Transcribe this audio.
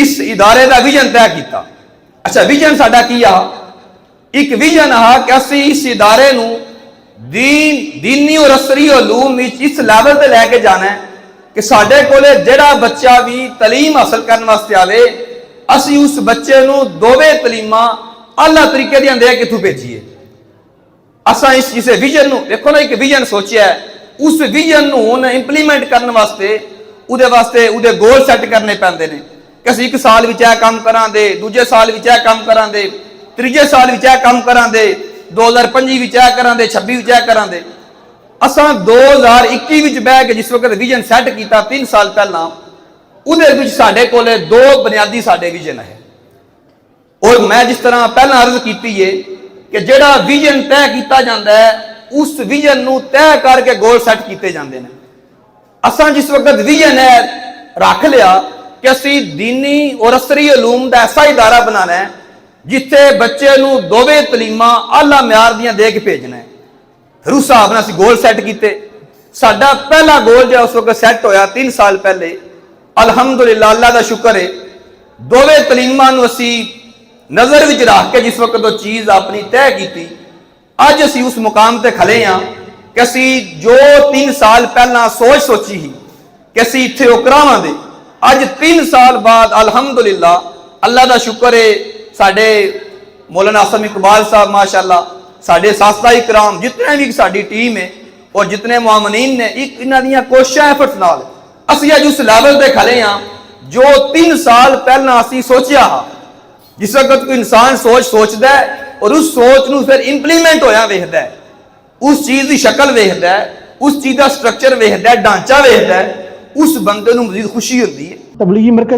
इस इदारे का विजन तय किया। अच्छा विजन साडा की आ, एक विजन आ कि असी इस इदारे नूं दीनी और असरी उलूम इस लैवल पर लैके जाना है कि साडे कोले जिहड़ा बच्चा भी तलीम हासिल करने वास्ते आवे असी उस बच्चे नूं दोवें तलीमां आला तरीके दी दे कित्थों भेजीए। असा इस विजन नूं देखो ना, एक विजन सोचा है, उस विजन नूं हुण इंप्लीमेंट करने वास्ते उहदे गोल सैट करने पैंदे ने कि असीं 1 साल विच यह काम करांगे, दूजे साल विच यह काम करांगे, तीजे साल विच यह काम करांगे, 2025 विच यह करांगे, 26 विच यह करांगे। असां 2021 विच बह के जिस वक्त विजन सैट किया 3 साल पहला, उहदे विच साडे कोले 2 बुनियादी साडे विजन है। और मैं जिस तरह पहला अर्ज की है कि जिहड़ा विजन तय किया जाता है उस विजन नूं तय करके गोल सैट किए जाते हैं। असां जिस वक्त विजन है रख लिया कि असी दीनी और असरी उलूम का ऐसा इदारा बनाना है जिथे बच्चे नूं दोवें तलीमां आला म्यार दियां दे के भेजना है। फिर उस हिसाब नाल असीं गोल सैट किए। साडा पहला गोल जो उस वक्त सैट होया 3 साल पहले, अलहमदुलिल्लाह अल्लाह का शुक्र है, दोवें तलीमां नूं असीं नजर विच रख के जिस वक्त वो चीज़ अपनी तय की, अज असीं उस मुकाम ते खड़े हाँ कि असीं जो 3 साल पहला सोची ही कि असीं इत्थे वो करावांगे, अज 3 साल बाद अलहमदुलिल्लाह अल्लाह का शुक्र है, साडे मौलाना आसम इकबाल साहब माशाअल्लाह, साडे सास्ता इकराम, जितने भी साडी टीम है और जितने मुआमनीन ने इन्हां दियां कोशिशां एफर्ट्स नाल असीं अज उस लैवल ते खड़े हाँ जो 3 साल पहला असीं सोचिया हा। जिस वक्त कोई इंसान सोचता है और उस सोच नूं फिर इंप्लीमेंट होया वेखदा है, उस चीज़ की शक्ल वेखदा है, उस चीज़ का स्ट्रक्चर वेखदा है, ढांचा वेखदा है, उस बंदे नूं मज़ीद खुशी होती है। तबलीगी मरकज़